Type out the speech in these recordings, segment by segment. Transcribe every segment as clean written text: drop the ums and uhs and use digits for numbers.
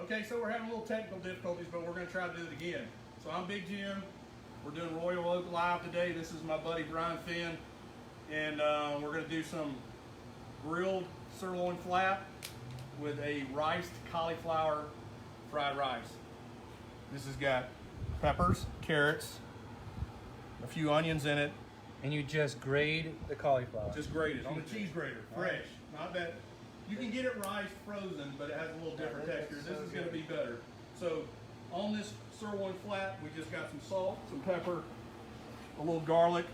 Okay, so we're having a little technical difficulties, but we're going to try to do it again. So I'm Big Jim. We're doing Royal Oak Live today. This is my buddy Brian Finn, and we're going to do some grilled sirloin flat with a riced cauliflower fried rice. This has got peppers, carrots, a few onions in it. And you just grate the cauliflower. Just grate it on the cheese grater, fresh. Not that you can get it riced frozen, but it has a little different texture. This is going to be better. So on this sirloin flat, we just got some salt, some pepper, a little garlic.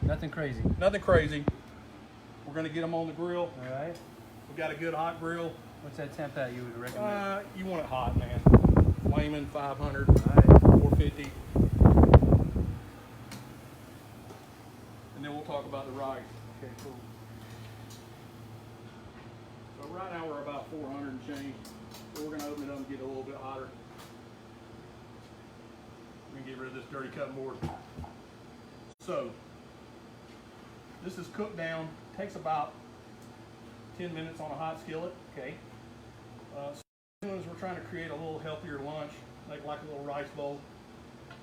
Nothing crazy. Nothing crazy. We're going to get them on the grill. All right. We've got a good hot grill. What's that temp that you would recommend? You want it hot, man. Flaming 500, All right. 450. And then we'll talk about the rice. Okay, cool. So right now we're about 400 and change. So we're going to open it up and get it a little bit hotter. We're going to get rid of this dirty cutting board. So this is cooked down. Takes about 10 minutes on a hot skillet. Okay. So as soon as we're trying to create a little healthier lunch, make like a little rice bowl.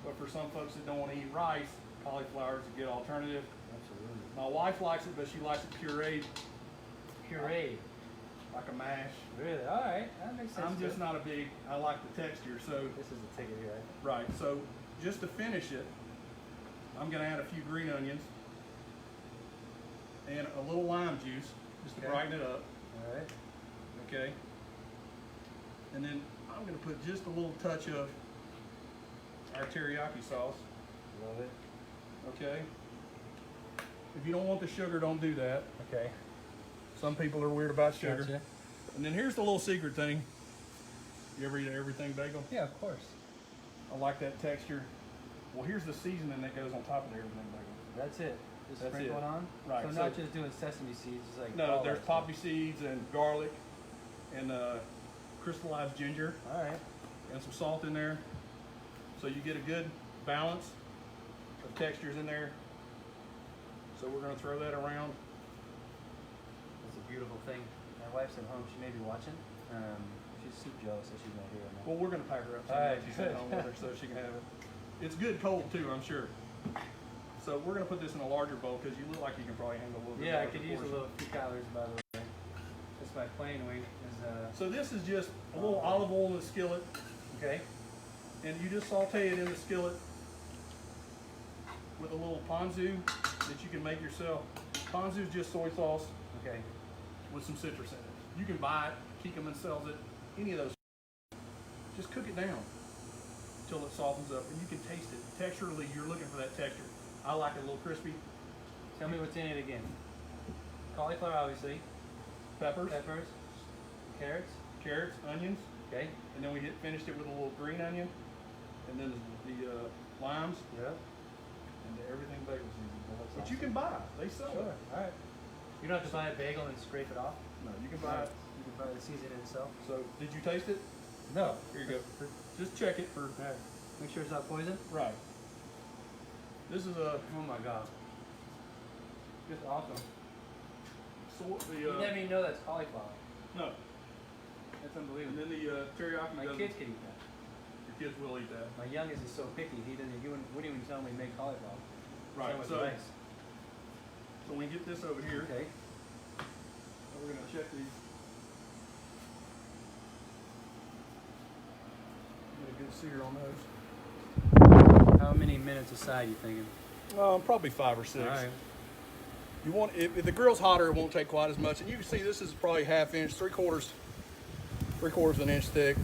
But for some folks that don't want to eat rice, cauliflower is a good alternative. Absolutely. My wife likes it, but she likes it pureed. Puree. Like a mash. Really? All right. That makes sense. I'm just not a big, I like the texture, so. This is a ticket here, Right, so just to finish it, I'm gonna add a few green onions and a little lime juice, just to Okay. brighten it up, All right. okay? And then I'm gonna put just a little touch of our teriyaki sauce, Love it. okay? If you don't want the sugar, don't do that. Okay. Some people are weird about sugar. Gotcha. And then here's the little secret thing. You ever eat an everything bagel? Yeah, of course. I like that texture. Well, here's the seasoning that goes on top of the everything bagel. That's it. Just That's sprinkle it. it on? Right, So so- not just doing sesame seeds, it's like No, all there's that poppy seeds and garlic and crystallized ginger stuff. All right. and some salt in there. So you get a good balance of textures in there. So we're gonna throw that around. It's a beautiful thing. My wife's at home. She may be watching. She's super jealous that she's not here right now. Well, we're gonna pack her up All right, she's at home with her so she can have it. It's good cold too, I'm sure. So we're gonna put this in a larger bowl because you look like you can probably handle a little bit. Yeah, I larger could use a portion. little few calories, by the way. That's my plain weight. So this is just a little olive oil in the skillet, Okay. and you just saute it in the skillet with a little ponzu that you can make yourself. Ponzu is just soy sauce Okay. with some citrus in it. You can buy it, Kikkoman sells it, any of those. Just cook it down until it softens up, and you can taste it. Texturally, you're looking for that texture. I like it a little crispy. Tell me what's in it again. Cauliflower, obviously. Peppers, Peppers. Carrots. carrots, onions, Okay. and then we finished it with a little green onion, and then the limes, Yeah. and the everything bagel seasoning. Well, that's But awesome. you can buy it. They sell Sure. it. All right. You don't have to buy a bagel and scrape it off. No, you can buy it. You can buy the seasoning itself. So, did you taste it? No. Here you go. Just check it for. All right. Make sure it's not poison. Right. This is a Oh my god. Just awesome. You the let me know that's cauliflower. no, That's and unbelievable. then the teriyaki. My doesn't- kids can eat that. Your kids will eat that. My youngest is so picky. He wouldn't even tell me to make cauliflower. Right. Same with So, rice. so we get this over here. Okay. And we're gonna check these. Get a good sear on those. How many minutes aside you thinking? Probably 5 or 6. All right. You want if the grill's hotter, it won't take quite as much. And you can see this is probably 1/2 inch, 3/4 of an inch thick.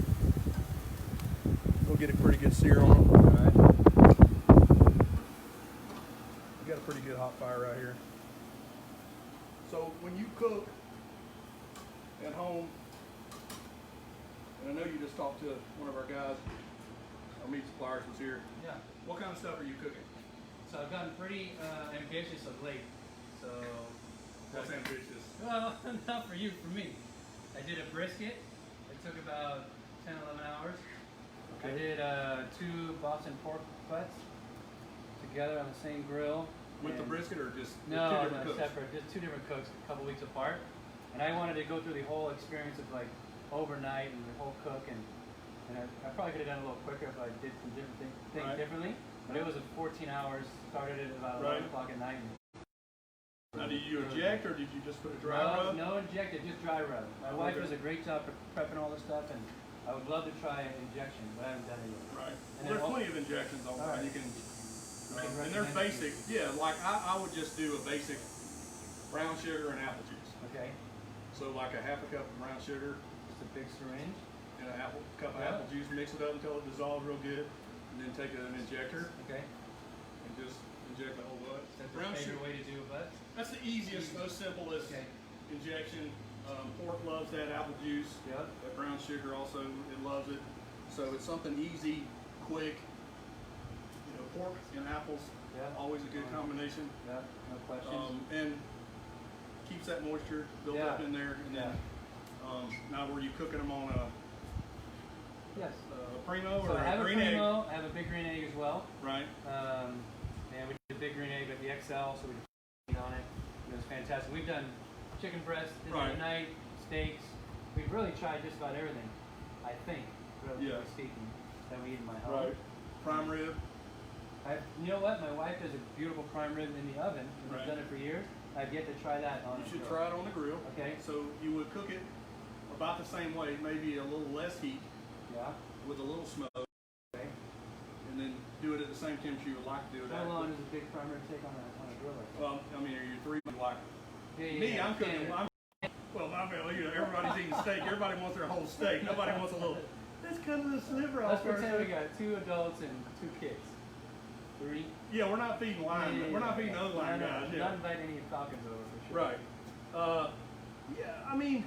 We'll get a pretty good sear on them. All right. We got a pretty good hot fire right here. So when you cook at home, and I know you just talked to one of our guys, our meat suppliers was here. Yeah. What kind of stuff are you cooking? So I've gotten pretty ambitious of late. So. That's ambitious. Well, not for you, for me. I did a brisket. It took about 10, 11 hours. I did 2 Boston pork butts together on the same grill. With the And- brisket or just with two No, different no, cooks? separate. Just 2 different cooks, a couple weeks apart. And I wanted to go through the whole experience of like overnight and the whole cook and And I probably could have done it a little quicker if I did some different things Right. differently. But it was a 14 hours. Started at about 11 o'clock at night. Now, did you eject or did you just put a dry rub? No injected, just dry rub. My wife does a great job prepping all this stuff, and I would love to try an injection, but I haven't done it yet. Right. And Well, there's plenty of injections online. Right. You can, and recommend there's it. basic. Yeah, like I would just do a basic brown sugar and apple juice. Okay. So like a half a cup of brown sugar Just a big syringe. and a cup of Yeah. apple juice, mix it up until it dissolves real good, and then take an injector Okay. and just inject the whole butt. That's Brown your sugar. favorite way to do it, but That's the easiest, most simplest okay. injection. Pork loves that apple juice. Yep. That brown sugar also, it loves it. So it's something easy, quick. You know, pork and apples, Yeah. always a good combination. Yeah. No questions. And keeps that moisture built Yeah. up in there. And then, now were you cooking them on a Yes. primo So or I have a a green egg? primo. I have a big green egg as well. Right. And we did a big green egg, but the XL, so we did meat on it. It was fantastic. We've done chicken breast dinner Right. tonight, steaks. We've really tried just about everything, I think, relatively Yeah. speaking, that we eat in my home. Right. Prime rib. You know what? My wife does a beautiful prime rib in the oven, and Right. I've done it for years. I've yet to try that on You the should grill. try it on the grill. Okay. So you would cook it about the same way, maybe a little less heat Yeah. with a little smoke, Okay. and then do it at the same temperature you would like to do it How at. long does a big prime rib take on a grill like that? Well, I mean, are you three like Yeah, me? I'm cooking. standard. Well, my family, you know, everybody's eating steak. Everybody wants their whole steak. Nobody wants a little. Let's cut the sliver off. Let's first. pretend we got 2 adults and 2 kids. 3. Yeah, we're not feeding line. Yeah, We're not feeding yeah. those line No, guys. no, Yeah. Not inviting any falcons over for sure. Right. Yeah. I mean,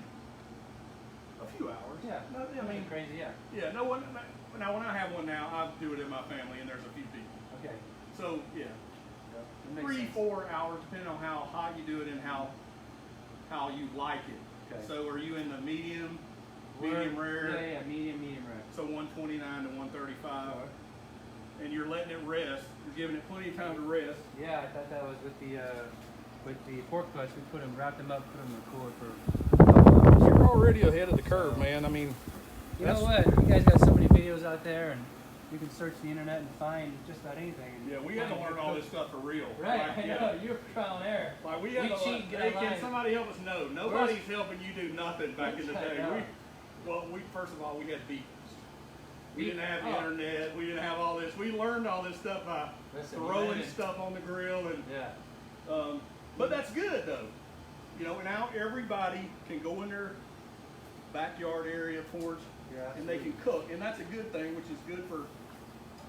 a few hours. Yeah. No, I mean, crazy. Yeah. yeah. No one. Now, when I have one now, I do it in my family, and there's a few people. Okay. So yeah, Yep. That makes 3, sense. 4 hours, depending on how hot you do it and how you like it. Okay. So are you in the medium We're- rare? Yeah, medium rare. So 129 to 135, Sure. and you're letting it rest. You're giving it plenty of time to rest. Yeah, I thought that was with the pork butts. We wrapped them up, put them in the cooler for. You're already ahead of the curve, man. I mean, You know what? You guys got so many videos out there, and you can search the internet and find just about anything. And yeah, we had to find learn good all cooks. this stuff for real. Right, Like, I yeah. know. You're trial and error. Like we had We to cheat and get hey, online. can somebody help us? No, nobody's helping you do nothing back in the I day. know. We first of all we had beacons. We Beacons? didn't have the Oh. internet. We didn't have all this. We learned all this stuff by Listen, you throwing didn't. stuff on the grill, and Yeah. but that's good though. You know, now everybody can go in their backyard area porch, Yeah. and they can cook, and that's a good thing, which is good for.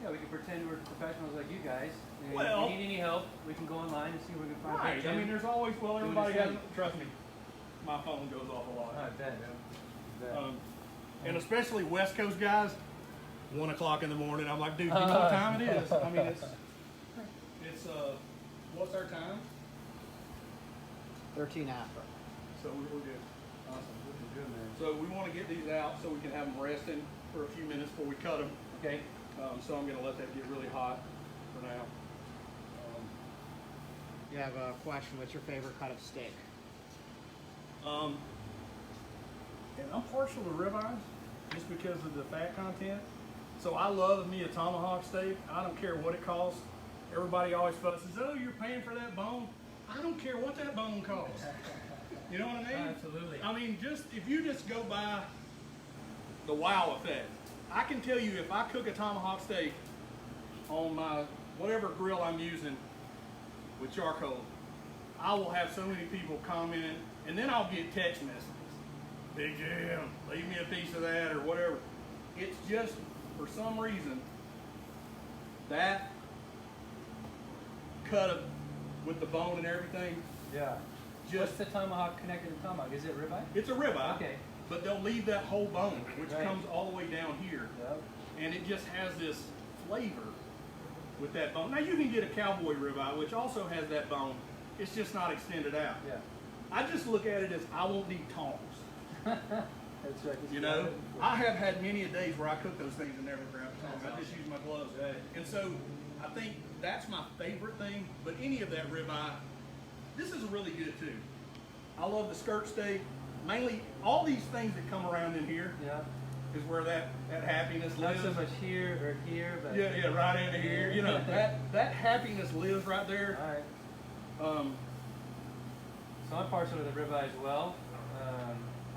Yeah, we can pretend we're professionals like you guys. And Well- if we need any help, we can go online and see where we can find Right. I Jim. mean, there's always Doing everybody his has. thing. Trust me, my phone goes off a lot. I bet. Yeah. And especially West Coast guys, 1 o'clock in the morning. I'm like, dude, you know what time it is? I mean, it's what's our time? 13 after. So we're good. Awesome. Looking good, man. So we want to get these out so we can have them resting for a few minutes before we cut them. Okay. So I'm going to let that get really hot for now. You have a question. What's your favorite cut of steak? And I'm partial to ribeyes just because of the fat content. So I love me a tomahawk steak. I don't care what it costs. Everybody always fusses, oh, you're paying for that bone. I don't care what that bone costs. You know what I mean? Absolutely. I mean, if you just go by the wow effect, I can tell you if I cook a tomahawk steak on my whatever grill I'm using with charcoal, I will have so many people commenting, and then I'll get text messages. Big Jim, leave me a piece of that or whatever. It's just, for some reason, that cut of, with the bone and everything, Yeah. just, What's the tomahawk connected to tomahawk? Is it ribeye? it's a ribeye, Okay. but they'll leave that whole bone, which Right. comes all the way down here. Yep. And it just has this flavor with that bone. Now you can get a cowboy ribeye, which also has that bone. It's just not extended out. Yeah. I just look at it as I won't need tongs. That's right. You know, I have had many a days where I cook those things and never grab tongs. I just use my gloves. Right. And so I think that's my favorite thing. But any of that ribeye, this is really good too. I love the skirt steak. Mainly all these things that come around in here. Yeah. is where that happiness Not lives. so much here or here, but Yeah, right into here. You know, that happiness lives right there. All right. So I'm partial to the ribeye as well.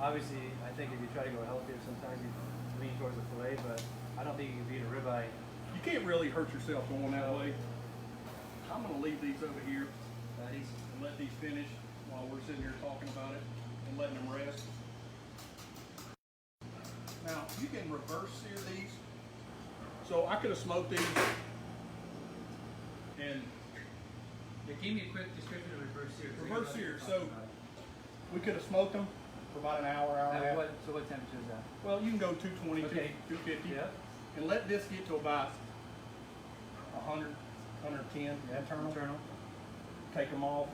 Obviously, I think if you try to go healthier, sometimes you lean towards the fillet, but I don't think you can beat a ribeye. You can't really hurt yourself going that way. I'm gonna leave these over here and let these finish while we're sitting here talking about it and letting them rest. Now, you can reverse sear these. So I could have smoked these and Give me a quick description of reverse sear. reverse sear. So we could have smoked them for about an hour, hour and a half. So what temperature is that? Well, you can go 220, Okay. 250. Yeah. And let this get to about 100, 110 internal. Take them off.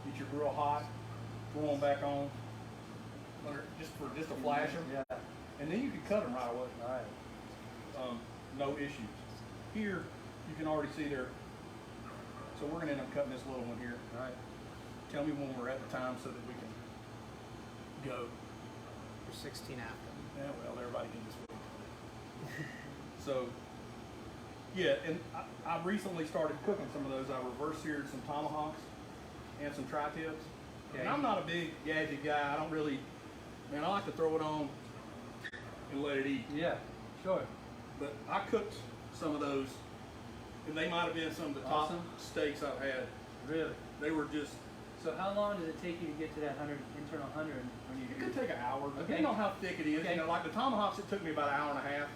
Get your grill hot. Throw them back on. Just a flasher. Yeah. And then you can cut them right away. All right. No issues. Here, you can already see there. So we're gonna end up cutting this little one here. All right. Tell me when we're at the time so that we can go. For 16 after. Yeah, well, everybody can just wait. So, yeah, and I recently started cooking some of those. I reverse seared some tomahawks and some tri-tips. Okay. And I'm not a big gadget guy. I don't really, man, I like to throw it on and let it eat. Yeah. Sure. But I cooked some of those, and they might have been some of the top Awesome. steaks I've had. Really. They were just, So how long does it take you to get to that internal 100 when you it do? could take an hour, Okay. depending on how thick it is. Okay. You know, like the tomahawks, it took me about an hour and a half,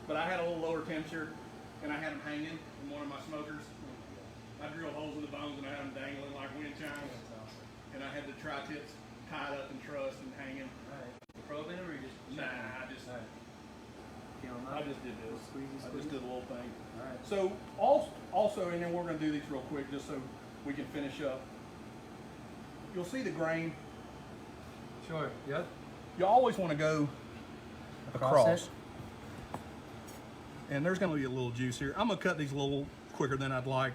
but I had a little lower temperature, and I had them hanging in one of my smokers. I drilled holes in the bones, and I had them dangling like wind chimes, That's awesome. and I had the tri-tips tied up and trussed and hanging. All right. Probing them or you just? Nah, I just did this. I just did a little thing. All right. So also, and then we're going to do these real quick just so we can finish up. You'll see the grain. Sure. Yep. You always want to go across. it? And there's going to be a little juice here. I'm going to cut these a little quicker than I'd like,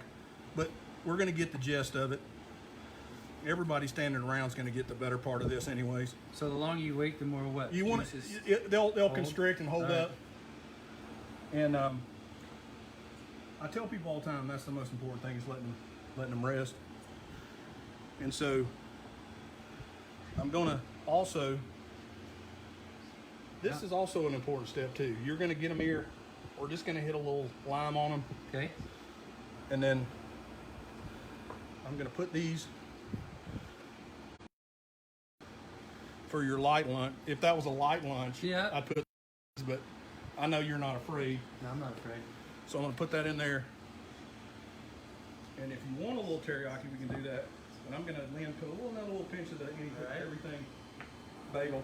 but we're going to get the gist of it. Everybody standing around is going to get the better part of this anyways. So the longer you wait, the more what? You want juices- they'll constrict and hold All right. up. And I tell people all the time that's the most important thing is letting them rest. And so I'm gonna also. This is also an important step too. You're gonna get them here. We're just gonna hit a little lime on them, Okay. and then I'm gonna put these for your light lunch. If that was a light lunch, Yeah. I'd put these, but I know you're not afraid. No, I'm not afraid. So I'm gonna put that in there. And if you want a little teriyaki, we can do that. But I'm gonna put another little pinch of the Right. everything bagel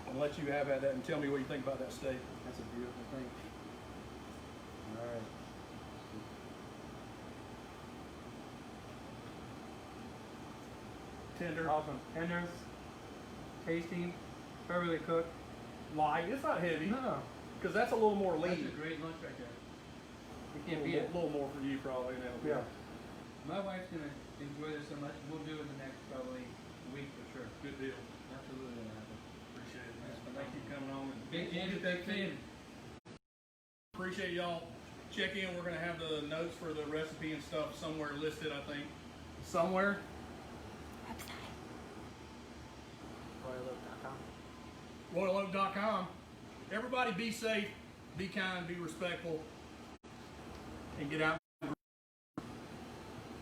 and let you have at that and tell me what you think about that steak. That's a beautiful thing. All right. Tender, Awesome. Tender, tasty, perfectly cooked. light. It's not heavy No. because that's a little more That's a lean. great lunch right there. You A can't beat it. little more for you probably now. Yeah. My wife's gonna enjoy this so much. We'll do it the next probably week for sure. Good deal. Absolutely gonna happen. Appreciate it, man. Thank you for coming on. Big We'll fan, get that big to you. fan. Appreciate y'all. Check in. We're gonna have the notes for the recipe and stuff somewhere listed, I think. Somewhere. RoyalOak.com. RoyalOak.com. Everybody be safe, be kind, be respectful, and get out.